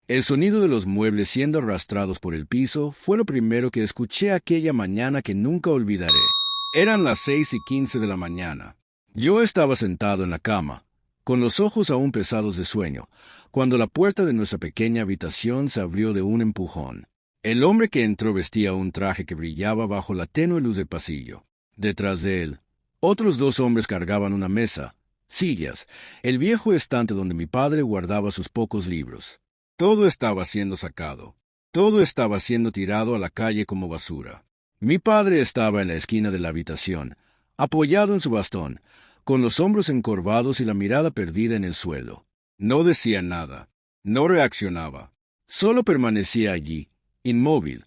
El sonido de los muebles siendo arrastrados por el piso fue lo primero que escuché aquella mañana que nunca olvidaré. Eran las 6:15 de la mañana. Yo estaba sentado en la cama, con los ojos aún pesados de sueño, cuando la puerta de nuestra pequeña habitación se abrió de un empujón. El hombre que entró vestía un traje que brillaba bajo la tenue luz del pasillo. Detrás de él, otros dos hombres cargaban una mesa, sillas, el viejo estante donde mi padre guardaba sus pocos libros. Todo estaba siendo sacado. Todo estaba siendo tirado a la calle como basura. Mi padre estaba en la esquina de la habitación, apoyado en su bastón, con los hombros encorvados y la mirada perdida en el suelo. No decía nada, no reaccionaba, solo permanecía allí, inmóvil,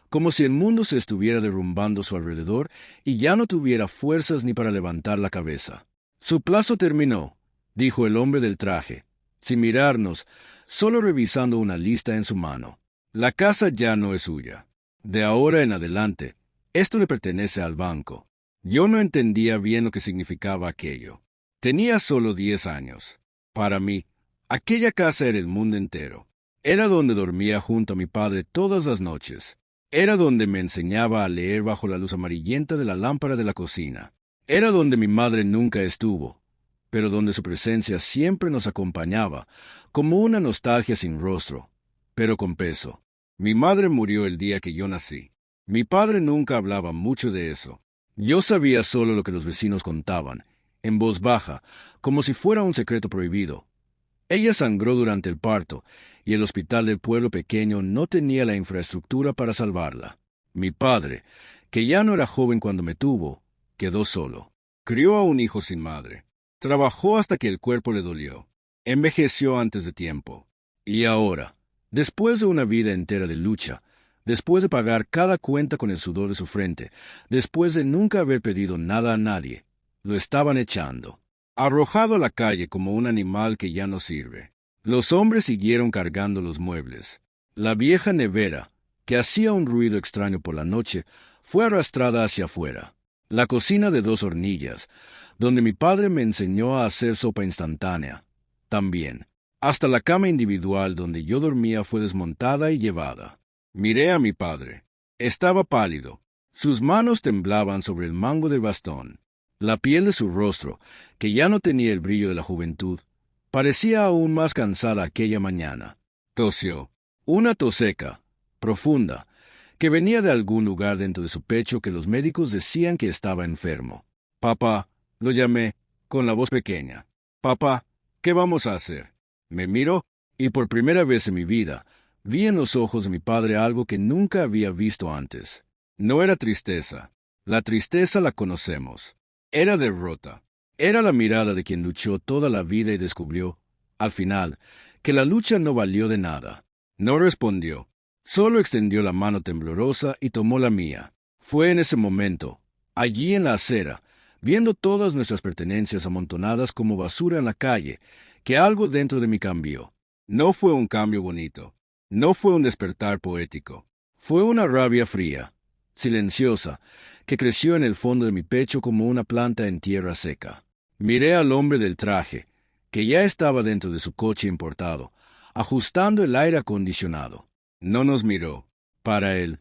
como si el mundo se estuviera derrumbando a su alrededor y ya no tuviera fuerzas ni para levantar la cabeza. Su plazo terminó, dijo el hombre del traje, sin mirarnos, solo revisando una lista en su mano. La casa ya no es suya. De ahora en adelante, esto le pertenece al banco. Yo no entendía bien lo que significaba aquello. Tenía solo 10 años. Para mí, aquella casa era el mundo entero. Era donde dormía junto a mi padre todas las noches. Era donde me enseñaba a leer bajo la luz amarillenta de la lámpara de la cocina. Era donde mi madre nunca estuvo, pero donde su presencia siempre nos acompañaba, como una nostalgia sin rostro, pero con peso. Mi madre murió el día que yo nací. Mi padre nunca hablaba mucho de eso. Yo sabía solo lo que los vecinos contaban, en voz baja, como si fuera un secreto prohibido. Ella sangró durante el parto, y el hospital del pueblo pequeño no tenía la infraestructura para salvarla. Mi padre, que ya no era joven cuando me tuvo, quedó solo. Crió a un hijo sin madre. Trabajó hasta que el cuerpo le dolió. Envejeció antes de tiempo. Y ahora, después de una vida entera de lucha, después de pagar cada cuenta con el sudor de su frente, después de nunca haber pedido nada a nadie, lo estaban echando, arrojado a la calle como un animal que ya no sirve. Los hombres siguieron cargando los muebles. La vieja nevera, que hacía un ruido extraño por la noche, fue arrastrada hacia afuera. La cocina de 2 hornillas, donde mi padre me enseñó a hacer sopa instantánea, también. Hasta la cama individual donde yo dormía fue desmontada y llevada. Miré a mi padre. Estaba pálido. Sus manos temblaban sobre el mango del bastón. La piel de su rostro, que ya no tenía el brillo de la juventud, parecía aún más cansada aquella mañana. Tosió. Una tos seca, profunda, que venía de algún lugar dentro de su pecho que los médicos decían que estaba enfermo. Papá, lo llamé, con la voz pequeña. Papá, ¿qué vamos a hacer? Me miró, y por primera vez en mi vida, vi en los ojos de mi padre algo que nunca había visto antes. No era tristeza. La tristeza la conocemos. Era derrota. Era la mirada de quien luchó toda la vida y descubrió, al final, que la lucha no valió de nada. No respondió. Solo extendió la mano temblorosa y tomó la mía. Fue en ese momento, allí en la acera, viendo todas nuestras pertenencias amontonadas como basura en la calle, que algo dentro de mí cambió. No fue un cambio bonito. No fue un despertar poético. Fue una rabia fría, silenciosa, que creció en el fondo de mi pecho como una planta en tierra seca. Miré al hombre del traje, que ya estaba dentro de su coche importado, ajustando el aire acondicionado. No nos miró. Para él,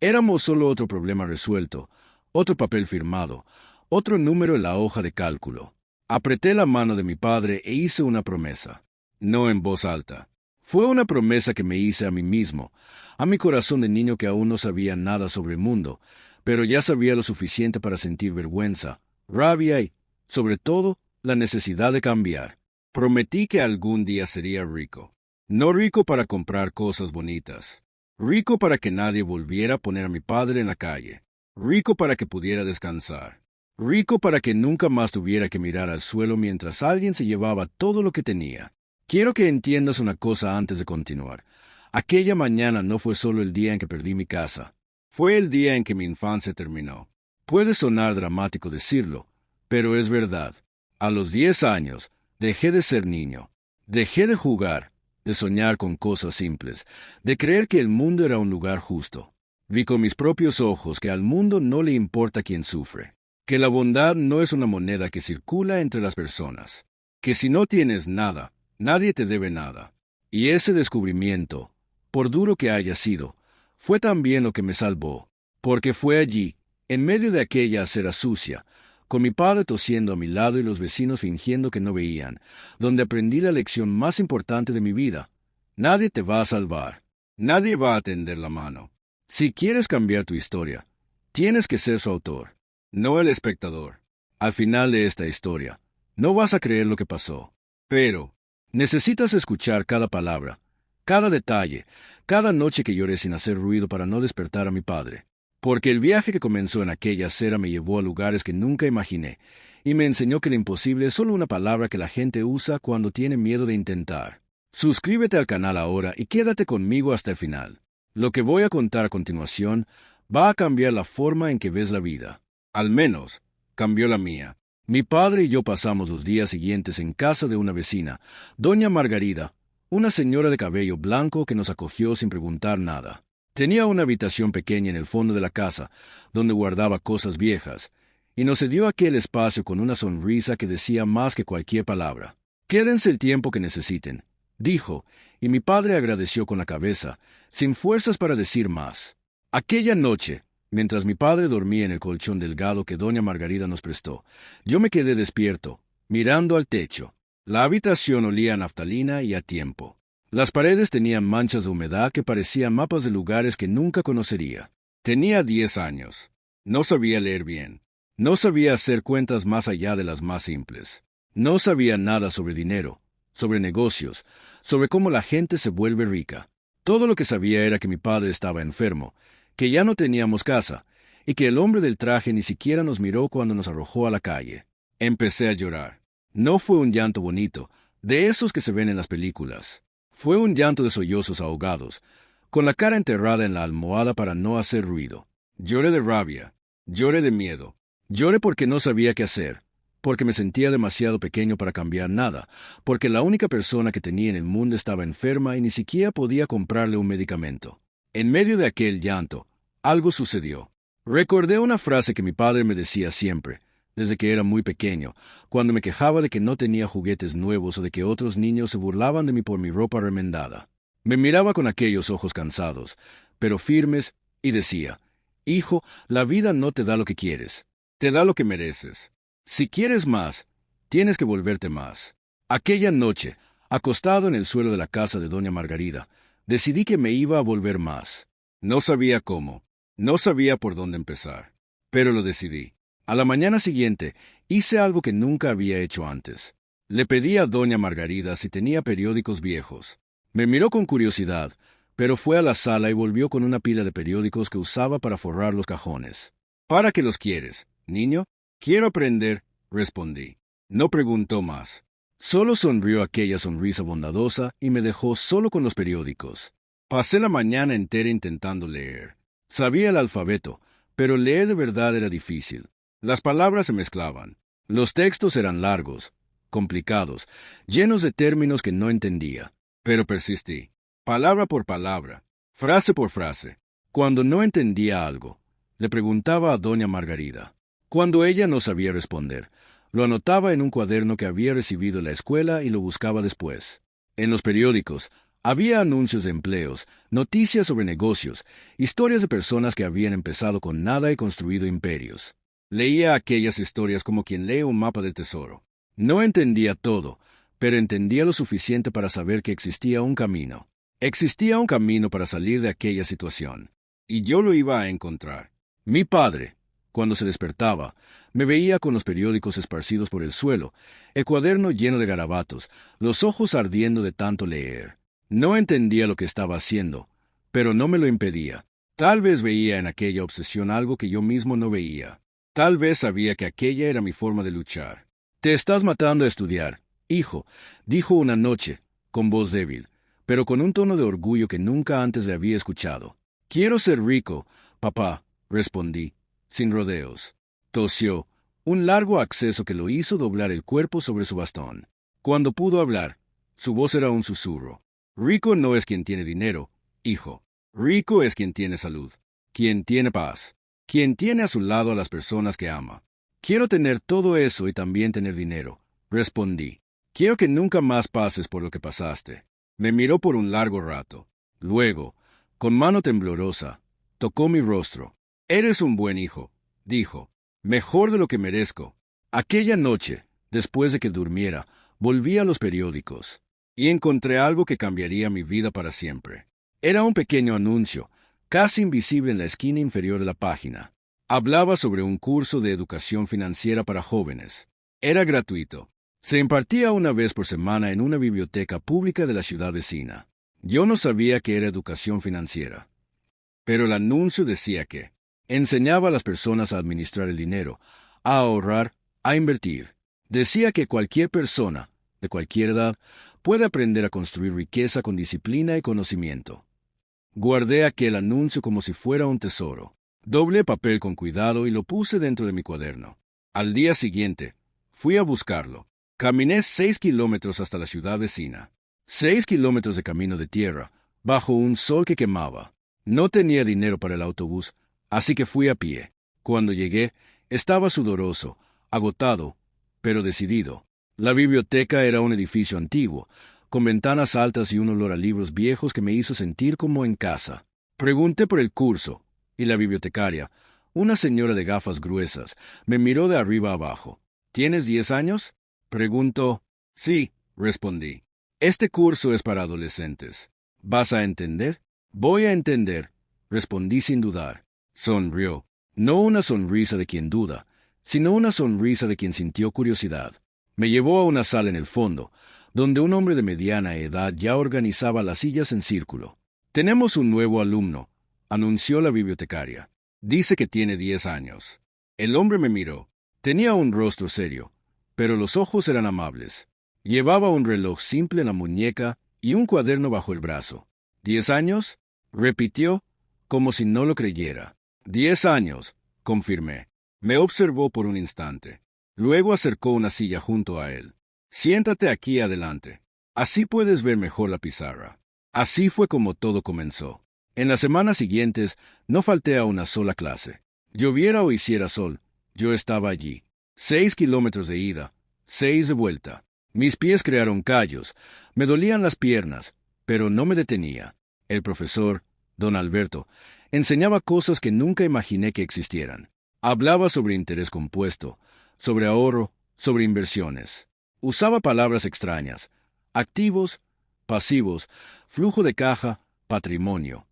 éramos solo otro problema resuelto, otro papel firmado, otro número en la hoja de cálculo. Apreté la mano de mi padre e hice una promesa. No en voz alta. Fue una promesa que me hice a mí mismo, a mi corazón de niño que aún no sabía nada sobre el mundo, pero ya sabía lo suficiente para sentir vergüenza, rabia y, sobre todo, la necesidad de cambiar. Prometí que algún día sería rico. No rico para comprar cosas bonitas. Rico para que nadie volviera a poner a mi padre en la calle. Rico para que pudiera descansar. Rico para que nunca más tuviera que mirar al suelo mientras alguien se llevaba todo lo que tenía. Quiero que entiendas una cosa antes de continuar. Aquella mañana no fue solo el día en que perdí mi casa. Fue el día en que mi infancia terminó. Puede sonar dramático decirlo, pero es verdad. A los 10 años, dejé de ser niño. Dejé de jugar, de soñar con cosas simples, de creer que el mundo era un lugar justo. Vi con mis propios ojos que al mundo no le importa quién sufre, que la bondad no es una moneda que circula entre las personas, que si no tienes nada, nadie te debe nada. Y ese descubrimiento, por duro que haya sido, fue también lo que me salvó, porque fue allí, en medio de aquella acera sucia, con mi padre tosiendo a mi lado y los vecinos fingiendo que no veían, donde aprendí la lección más importante de mi vida. Nadie te va a salvar. Nadie va a tender la mano. Si quieres cambiar tu historia, tienes que ser su autor, no el espectador. Al final de esta historia, no vas a creer lo que pasó, pero necesitas escuchar cada palabra, cada detalle, cada noche que lloré sin hacer ruido para no despertar a mi padre. Porque el viaje que comenzó en aquella acera me llevó a lugares que nunca imaginé, y me enseñó que lo imposible es solo una palabra que la gente usa cuando tiene miedo de intentar. Suscríbete al canal ahora y quédate conmigo hasta el final. Lo que voy a contar a continuación va a cambiar la forma en que ves la vida. Al menos, cambió la mía. Mi padre y yo pasamos los días siguientes en casa de una vecina, doña Margarida, una señora de cabello blanco que nos acogió sin preguntar nada. Tenía una habitación pequeña en el fondo de la casa, donde guardaba cosas viejas, y nos cedió aquel espacio con una sonrisa que decía más que cualquier palabra. «Quédense el tiempo que necesiten», dijo, y mi padre agradeció con la cabeza, sin fuerzas para decir más. Aquella noche, mientras mi padre dormía en el colchón delgado que doña Margarida nos prestó, yo me quedé despierto, mirando al techo. La habitación olía a naftalina y a tiempo. Las paredes tenían manchas de humedad que parecían mapas de lugares que nunca conocería. Tenía 10 años. No sabía leer bien. No sabía hacer cuentas más allá de las más simples. No sabía nada sobre dinero, sobre negocios, sobre cómo la gente se vuelve rica. Todo lo que sabía era que mi padre estaba enfermo, que ya no teníamos casa, y que el hombre del traje ni siquiera nos miró cuando nos arrojó a la calle. Empecé a llorar. No fue un llanto bonito, de esos que se ven en las películas. Fue un llanto de sollozos ahogados, con la cara enterrada en la almohada para no hacer ruido. Lloré de rabia, lloré de miedo, lloré porque no sabía qué hacer, porque me sentía demasiado pequeño para cambiar nada, porque la única persona que tenía en el mundo estaba enferma y ni siquiera podía comprarle un medicamento. En medio de aquel llanto, algo sucedió. Recordé una frase que mi padre me decía siempre, desde que era muy pequeño, cuando me quejaba de que no tenía juguetes nuevos o de que otros niños se burlaban de mí por mi ropa remendada. Me miraba con aquellos ojos cansados, pero firmes, y decía, «Hijo, la vida no te da lo que quieres, te da lo que mereces. Si quieres más, tienes que volverte más». Aquella noche, acostado en el suelo de la casa de doña Margarida, decidí que me iba a volver más. No sabía cómo, no sabía por dónde empezar, pero lo decidí. A la mañana siguiente, hice algo que nunca había hecho antes. Le pedí a doña Margarida si tenía periódicos viejos. Me miró con curiosidad, pero fue a la sala y volvió con una pila de periódicos que usaba para forrar los cajones. «¿Para qué los quieres, niño?» «Quiero aprender», respondí. No preguntó más. Solo sonrió aquella sonrisa bondadosa y me dejó solo con los periódicos. Pasé la mañana entera intentando leer. Sabía el alfabeto, pero leer de verdad era difícil. Las palabras se mezclaban. Los textos eran largos, complicados, llenos de términos que no entendía. Pero persistí, palabra por palabra, frase por frase. Cuando no entendía algo, le preguntaba a doña Margarida. Cuando ella no sabía responder, lo anotaba en un cuaderno que había recibido en la escuela y lo buscaba después. En los periódicos había anuncios de empleos, noticias sobre negocios, historias de personas que habían empezado con nada y construido imperios. Leía aquellas historias como quien lee un mapa del tesoro. No entendía todo, pero entendía lo suficiente para saber que existía un camino. Existía un camino para salir de aquella situación. Y yo lo iba a encontrar. Mi padre, cuando se despertaba, me veía con los periódicos esparcidos por el suelo, el cuaderno lleno de garabatos, los ojos ardiendo de tanto leer. No entendía lo que estaba haciendo, pero no me lo impedía. Tal vez veía en aquella obsesión algo que yo mismo no veía. Tal vez sabía que aquella era mi forma de luchar. «Te estás matando a estudiar, hijo», dijo una noche, con voz débil, pero con un tono de orgullo que nunca antes le había escuchado. «Quiero ser rico, papá», respondí, sin rodeos. Tosió, un largo acceso que lo hizo doblar el cuerpo sobre su bastón. Cuando pudo hablar, su voz era un susurro. «Rico no es quien tiene dinero, hijo. Rico es quien tiene salud, quien tiene paz, quien tiene a su lado a las personas que ama». «Quiero tener todo eso y también tener dinero», respondí. «Quiero que nunca más pases por lo que pasaste». Me miró por un largo rato. Luego, con mano temblorosa, tocó mi rostro. «Eres un buen hijo», dijo. «Mejor de lo que merezco». Aquella noche, después de que durmiera, volví a los periódicos y encontré algo que cambiaría mi vida para siempre. Era un pequeño anuncio, casi invisible en la esquina inferior de la página. Hablaba sobre un curso de educación financiera para jóvenes. Era gratuito. Se impartía una vez por semana en una biblioteca pública de la ciudad vecina. Yo no sabía que era educación financiera, pero el anuncio decía que enseñaba a las personas a administrar el dinero, a ahorrar, a invertir. Decía que cualquier persona, de cualquier edad, puede aprender a construir riqueza con disciplina y conocimiento. Guardé aquel anuncio como si fuera un tesoro. Doblé papel con cuidado y lo puse dentro de mi cuaderno. Al día siguiente, fui a buscarlo. Caminé 6 kilómetros hasta la ciudad vecina. 6 kilómetros de camino de tierra, bajo un sol que quemaba. No tenía dinero para el autobús, así que fui a pie. Cuando llegué, estaba sudoroso, agotado, pero decidido. La biblioteca era un edificio antiguo, con ventanas altas y un olor a libros viejos que me hizo sentir como en casa. Pregunté por el curso, y la bibliotecaria, una señora de gafas gruesas, me miró de arriba abajo. «¿Tienes 10 años?» Preguntó. «Sí», respondí. «Este curso es para adolescentes. ¿Vas a entender?» «Voy a entender», respondí sin dudar. Sonrió. No una sonrisa de quien duda, sino una sonrisa de quien sintió curiosidad. Me llevó a una sala en el fondo, donde un hombre de mediana edad ya organizaba las sillas en círculo. «Tenemos un nuevo alumno», anunció la bibliotecaria. «Dice que tiene 10 años». El hombre me miró. Tenía un rostro serio, pero los ojos eran amables. Llevaba un reloj simple en la muñeca y un cuaderno bajo el brazo. «¿10 años?» repitió, como si no lo creyera. «10 años», confirmé. Me observó por un instante. Luego acercó una silla junto a él. «Siéntate aquí adelante. Así puedes ver mejor la pizarra». Así fue como todo comenzó. En las semanas siguientes no falté a una sola clase. Lloviera o hiciera sol, yo estaba allí. 6 kilómetros de ida, 6 de vuelta. Mis pies crearon callos, me dolían las piernas, pero no me detenía. El profesor, don Alberto, enseñaba cosas que nunca imaginé que existieran. Hablaba sobre interés compuesto, sobre ahorro, sobre inversiones. Usaba palabras extrañas: activos, pasivos, flujo de caja, patrimonio.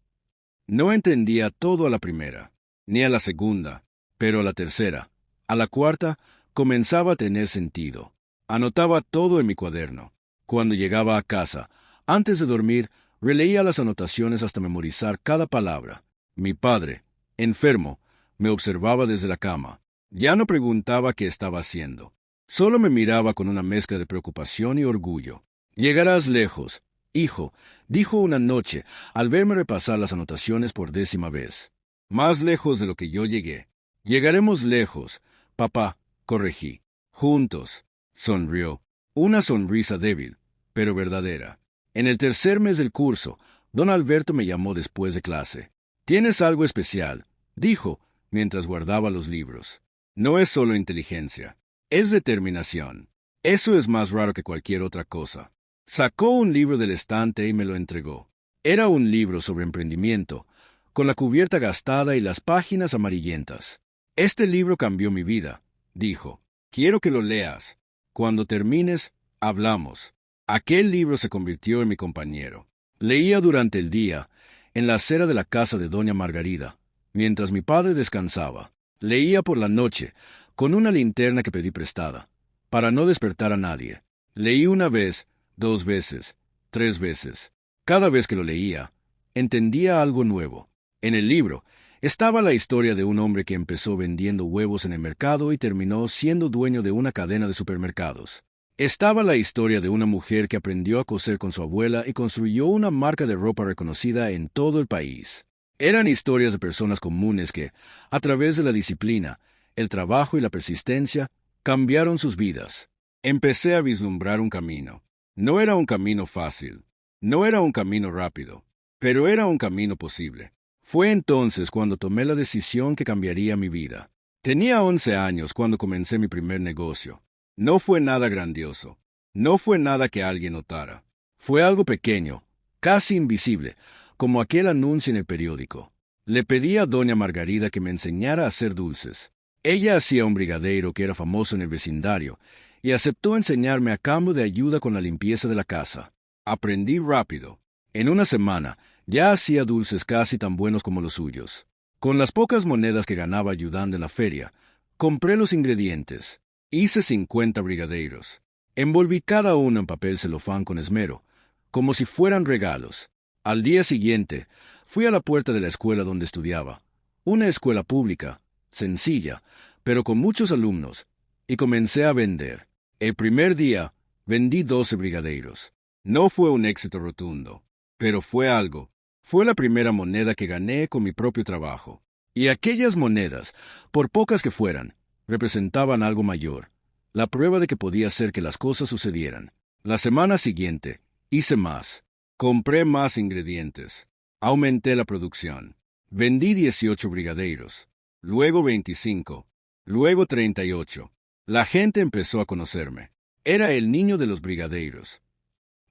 No entendía todo a la primera, ni a la segunda, pero a la tercera, a la cuarta, comenzaba a tener sentido. Anotaba todo en mi cuaderno. Cuando llegaba a casa, antes de dormir, releía las anotaciones hasta memorizar cada palabra. Mi padre, enfermo, me observaba desde la cama. Ya no preguntaba qué estaba haciendo. Solo me miraba con una mezcla de preocupación y orgullo. «Llegarás lejos, hijo», dijo una noche al verme repasar las anotaciones por 10ª vez. «Más lejos de lo que yo llegué». «Llegaremos lejos, papá», corregí. «Juntos», sonrió. Una sonrisa débil, pero verdadera. En el tercer mes del curso, don Alberto me llamó después de clase. «Tienes algo especial», dijo, mientras guardaba los libros. «No es solo inteligencia, es determinación. Eso es más raro que cualquier otra cosa». Sacó un libro del estante y me lo entregó. Era un libro sobre emprendimiento, con la cubierta gastada y las páginas amarillentas. «Este libro cambió mi vida», dijo. «Quiero que lo leas. Cuando termines, hablamos». Aquel libro se convirtió en mi compañero. Leía durante el día, en la acera de la casa de doña Margarida, mientras mi padre descansaba. Leía por la noche, con una linterna que pedí prestada, para no despertar a nadie. Leí una vez, 2 veces, 3 veces. Cada vez que lo leía, entendía algo nuevo. En el libro estaba la historia de un hombre que empezó vendiendo huevos en el mercado y terminó siendo dueño de una cadena de supermercados. Estaba la historia de una mujer que aprendió a coser con su abuela y construyó una marca de ropa reconocida en todo el país. Eran historias de personas comunes que, a través de la disciplina, el trabajo y la persistencia, cambiaron sus vidas. Empecé a vislumbrar un camino. No era un camino fácil, no era un camino rápido, pero era un camino posible. Fue entonces cuando tomé la decisión que cambiaría mi vida. Tenía 11 años cuando comencé mi primer negocio. No fue nada grandioso, no fue nada que alguien notara. Fue algo pequeño, casi invisible, como aquel anuncio en el periódico. Le pedí a doña Margarida que me enseñara a hacer dulces. Ella hacía un brigadeiro que era famoso en el vecindario, y aceptó enseñarme a cambio de ayuda con la limpieza de la casa. Aprendí rápido. En una semana ya hacía dulces casi tan buenos como los suyos. Con las pocas monedas que ganaba ayudando en la feria, compré los ingredientes. Hice 50 brigadeiros. Envolví cada uno en papel celofán con esmero, como si fueran regalos. Al día siguiente, fui a la puerta de la escuela donde estudiaba, una escuela pública, sencilla, pero con muchos alumnos, y comencé a vender. El primer día, vendí 12 brigadeiros. No fue un éxito rotundo, pero fue algo. Fue la primera moneda que gané con mi propio trabajo. Y aquellas monedas, por pocas que fueran, representaban algo mayor, la prueba de que podía hacer que las cosas sucedieran. La semana siguiente, hice más. Compré más ingredientes. Aumenté la producción. Vendí 18 brigadeiros. Luego 25. Luego 38. La gente empezó a conocerme. Era el niño de los brigadeiros.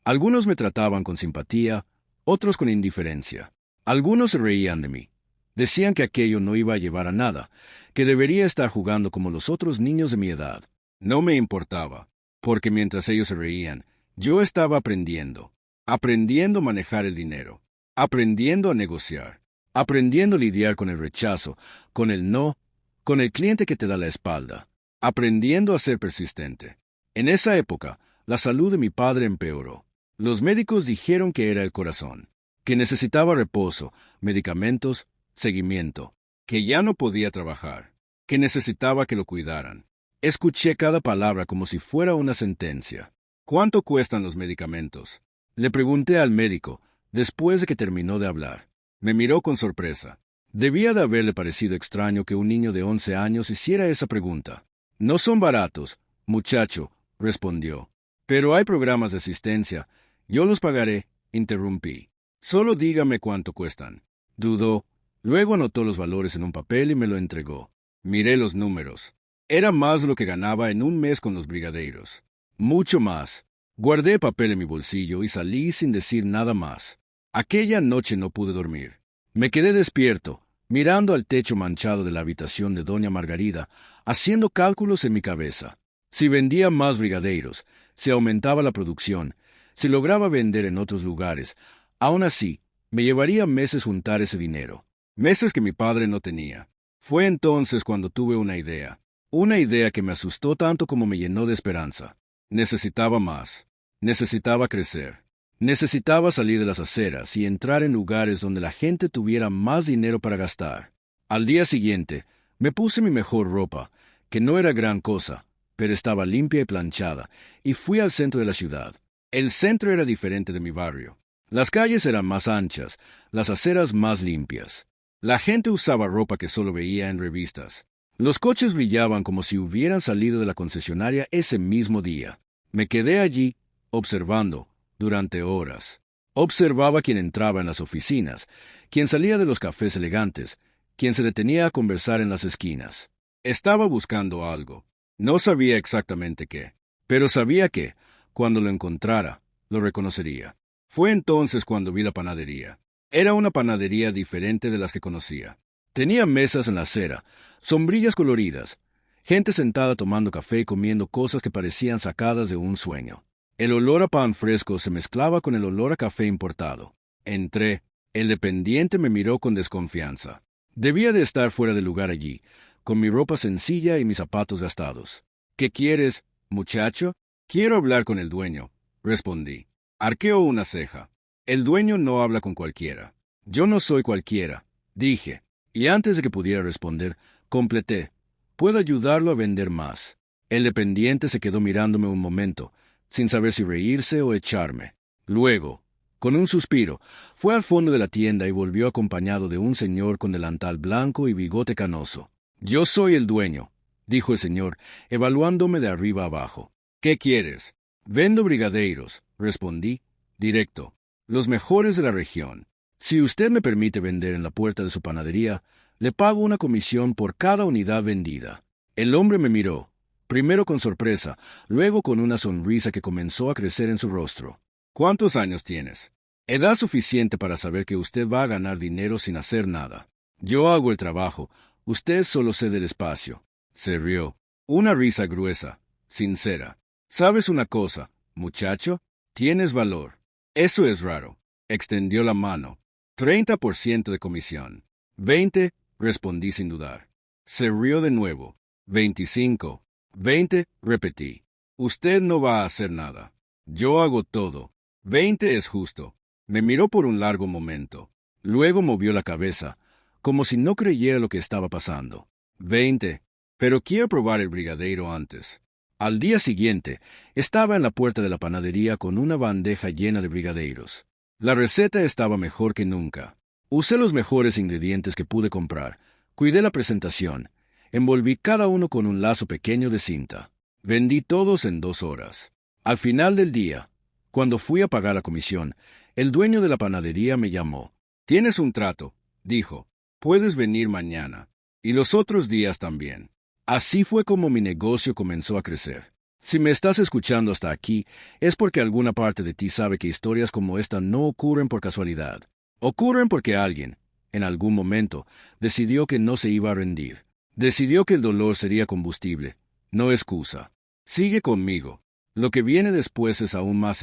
Algunos me trataban con simpatía, otros con indiferencia. Algunos se reían de mí. Decían que aquello no iba a llevar a nada, que debería estar jugando como los otros niños de mi edad. No me importaba, porque mientras ellos se reían, yo estaba aprendiendo a manejar el dinero, aprendiendo a negociar, aprendiendo a lidiar con el rechazo, con el no, con el cliente que te da la espalda, aprendiendo a ser persistente. En esa época, la salud de mi padre empeoró. Los médicos dijeron que era el corazón, que necesitaba reposo, medicamentos, seguimiento, que ya no podía trabajar, que necesitaba que lo cuidaran. Escuché cada palabra como si fuera una sentencia. ¿Cuánto cuestan los medicamentos? Le pregunté al médico, después de que terminó de hablar. Me miró con sorpresa. Debía de haberle parecido extraño que un niño de 11 años hiciera esa pregunta. No son baratos, muchacho, respondió. Pero hay programas de asistencia. Yo los pagaré, interrumpí. Solo dígame cuánto cuestan. Dudó. Luego anotó los valores en un papel y me lo entregó. Miré los números. Era más lo que ganaba en un mes con los brigadeiros. Mucho más. Guardé el papel en mi bolsillo y salí sin decir nada más. Aquella noche no pude dormir. Me quedé despierto, mirando al techo manchado de la habitación de doña Margarida, haciendo cálculos en mi cabeza. Si vendía más brigadeiros, si aumentaba la producción, si lograba vender en otros lugares, aún así, me llevaría meses juntar ese dinero. Meses que mi padre no tenía. Fue entonces cuando tuve una idea que me asustó tanto como me llenó de esperanza. Necesitaba más. Necesitaba crecer. Necesitaba salir de las aceras y entrar en lugares donde la gente tuviera más dinero para gastar. Al día siguiente, me puse mi mejor ropa, que no era gran cosa, pero estaba limpia y planchada, y fui al centro de la ciudad. El centro era diferente de mi barrio. Las calles eran más anchas, las aceras más limpias. La gente usaba ropa que solo veía en revistas. Los coches brillaban como si hubieran salido de la concesionaria ese mismo día. Me quedé allí, observando, durante horas. Observaba quién entraba en las oficinas, quién salía de los cafés elegantes, quién se detenía a conversar en las esquinas. Estaba buscando algo. No sabía exactamente qué, pero sabía que, cuando lo encontrara, lo reconocería. Fue entonces cuando vi la panadería. Era una panadería diferente de las que conocía. Tenía mesas en la acera, sombrillas coloridas, gente sentada tomando café y comiendo cosas que parecían sacadas de un sueño. El olor a pan fresco se mezclaba con el olor a café importado. Entré. El dependiente me miró con desconfianza. Debía de estar fuera de lugar allí, con mi ropa sencilla y mis zapatos gastados. ¿Qué quieres, muchacho? Quiero hablar con el dueño, respondí. Arqueó una ceja. El dueño no habla con cualquiera. Yo no soy cualquiera, dije. Y antes de que pudiera responder, completé. Puedo ayudarlo a vender más. El dependiente se quedó mirándome un momento, sin saber si reírse o echarme. Luego, con un suspiro, fue al fondo de la tienda y volvió acompañado de un señor con delantal blanco y bigote canoso. Yo soy el dueño, dijo el señor, evaluándome de arriba abajo. ¿Qué quieres? Vendo brigadeiros, respondí, directo, los mejores de la región. Si usted me permite vender en la puerta de su panadería, le pago una comisión por cada unidad vendida. El hombre me miró, primero con sorpresa, luego con una sonrisa que comenzó a crecer en su rostro. ¿Cuántos años tienes? Edad suficiente para saber que usted va a ganar dinero sin hacer nada. Yo hago el trabajo, usted solo cede el espacio. Se rió. Una risa gruesa, sincera. ¿Sabes una cosa, muchacho? Tienes valor. Eso es raro. Extendió la mano. 30% de comisión. 20, respondí sin dudar. Se rió de nuevo. 25. 20, repetí. Usted no va a hacer nada. Yo hago todo. 20 es justo. Me miró por un largo momento. Luego movió la cabeza, como si no creyera lo que estaba pasando. 20. Pero quiero probar el brigadeiro antes. Al día siguiente, estaba en la puerta de la panadería con una bandeja llena de brigadeiros. La receta estaba mejor que nunca. Usé los mejores ingredientes que pude comprar. Cuidé la presentación. Envolví cada uno con un lazo pequeño de cinta. Vendí todos en 2 horas. Al final del día, cuando fui a pagar la comisión, el dueño de la panadería me llamó. «Tienes un trato», dijo. «Puedes venir mañana. Y los otros días también». Así fue como mi negocio comenzó a crecer. Si me estás escuchando hasta aquí, es porque alguna parte de ti sabe que historias como esta no ocurren por casualidad. Ocurren porque alguien, en algún momento, decidió que no se iba a rendir. Decidió que el dolor sería combustible, no excusa. Sigue conmigo. Lo que viene después es aún más